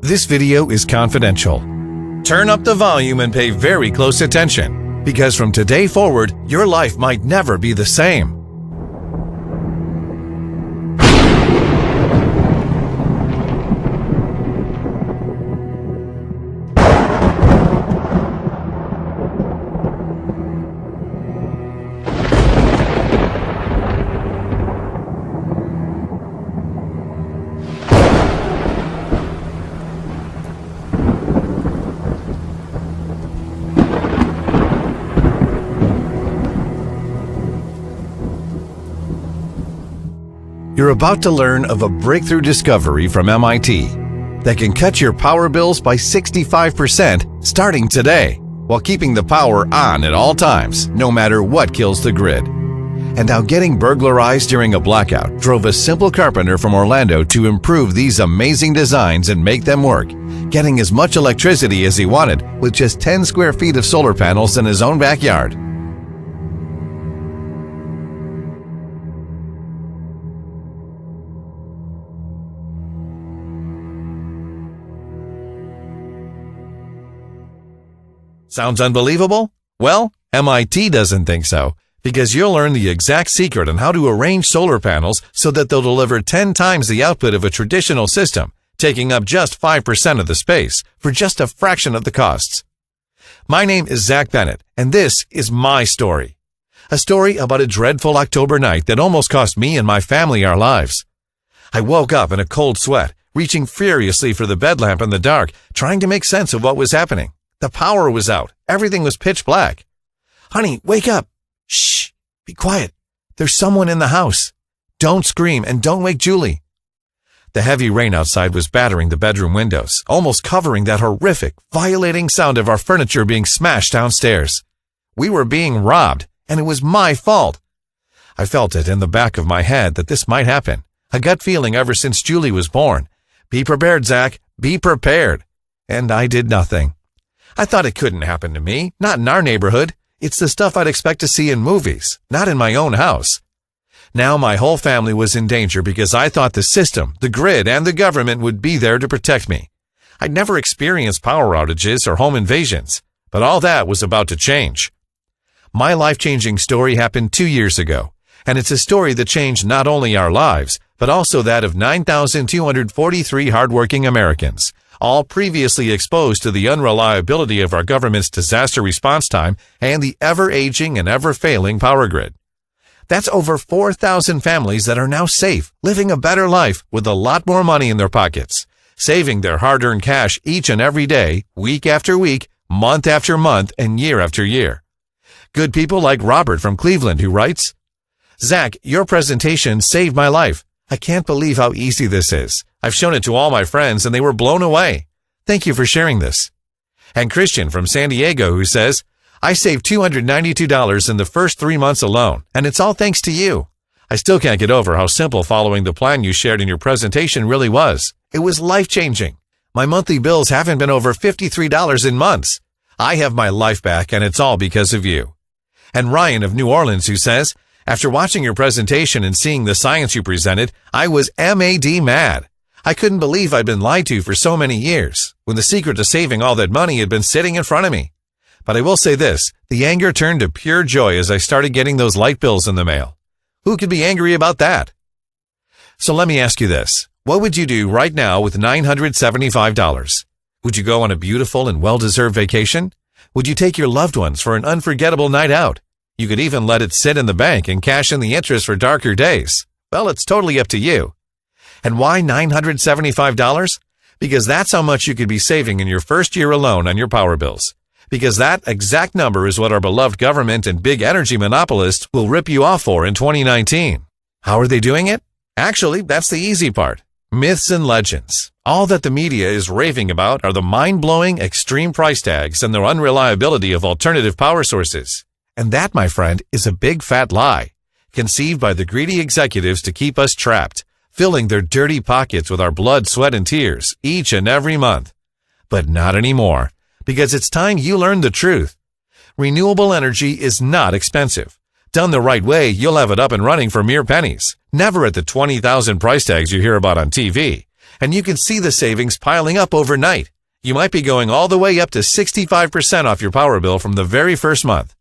This video is confidential. Turn up the volume and pay very close attention, because from today forward, your life might never be the same. You're about to learn of a breakthrough discovery from MIT that can cut your power bills by 65% starting today, while keeping the power on at all times, no matter what kills the grid. And how getting burglarized during a blackout drove a simple carpenter from Orlando to improve these amazing designs and make them work, getting as much electricity as he wanted with just 10 square feet of solar panels in his own backyard. Sounds unbelievable? Well, MIT doesn't think so, because you'll learn the exact secret on how to arrange solar panels so that they'll deliver 10 times the output of a traditional system, taking up just 5% of the space for just a fraction of the costs. My name is Zach Bennett, and this is my story. A story about a dreadful October night that almost cost me and my family our lives. I woke up in a cold sweat, reaching furiously for the bed lamp in the dark, trying to make sense of what was happening. The power was out. Everything was pitch black. Honey, wake up. Shh, be quiet. There's someone in the house. Don't scream and don't wake Julie. The heavy rain outside was battering the bedroom windows, almost covering that horrific, violating sound of our furniture being smashed downstairs. We were being robbed, and it was my fault. I felt it in the back of my head that this might happen. A gut feeling ever since Julie was born. Be prepared, Zach. Be prepared. And I did nothing. I thought it couldn't happen to me, not in our neighborhood. It's the stuff I'd expect to see in movies, not in my own house. Now my whole family was in danger because I thought the system, the grid, and the government would be there to protect me. I'd never experienced power outages or home invasions, but all that was about to change. My life-changing story happened 2 years ago, and it's a story that changed not only our lives, but also that of 9,243 hardworking Americans, all previously exposed to the unreliability of our government's disaster response time and the ever-aging and ever-failing power grid. That's over 4,000 families that are now safe, living a better life with a lot more money in their pockets, saving their hard-earned cash each and every day, week after week, month after month, and year after year. Good people like Robert from Cleveland, who writes, Zach, your presentation saved my life. I can't believe how easy this is. I've shown it to all my friends and they were blown away. Thank you for sharing this. And Christian from San Diego, who says, I saved $292 in the first 3 months alone, and it's all thanks to you. I still can't get over how simple following the plan you shared in your presentation really was. It was life-changing. My monthly bills haven't been over $53 in months. I have my life back, and it's all because of you. And Ryan of New Orleans, who says, after watching your presentation and seeing the science you presented, I was mad. I couldn't believe I'd been lied to for so many years, when the secret to saving all that money had been sitting in front of me. But I will say this, the anger turned to pure joy as I started getting those light bills in the mail. Who could be angry about that? So let me ask you this. What would you do right now with $975? Would you go on a beautiful and well-deserved vacation? Would you take your loved ones for an unforgettable night out? You could even let it sit in the bank and cash in the interest for darker days. Well, it's totally up to you. And why $975? Because that's how much you could be saving in your first year alone on your power bills. Because that exact number is what our beloved government and big energy monopolists will rip you off for in 2019. How are they doing it? Actually, that's the easy part. Myths and legends. All that the media is raving about are the mind-blowing extreme price tags and the unreliability of alternative power sources. And that, my friend, is a big fat lie, conceived by the greedy executives to keep us trapped, filling their dirty pockets with our blood, sweat, and tears each and every month. But not anymore, because it's time you learned the truth. Renewable energy is not expensive. Done the right way, you'll have it up and running for mere pennies, never at the 20,000 price tags you hear about on TV. and you can see the savings piling up overnight. You might be going all the way up to 65% off your power bill from the very first month.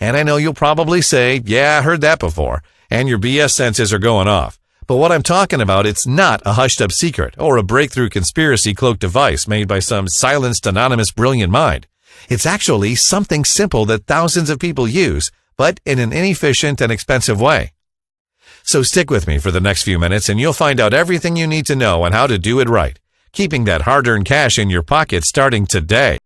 And I know you'll probably say, yeah, I heard that before, and your BS senses are going off. But what I'm talking about, it's not a hushed-up secret or a breakthrough conspiracy cloaked device made by some silenced anonymous brilliant mind. It's actually something simple that thousands of people use, but in an inefficient and expensive way. So stick with me for the next few minutes and you'll find out everything you need to know on how to do it right, keeping that hard-earned cash in your pocket starting today.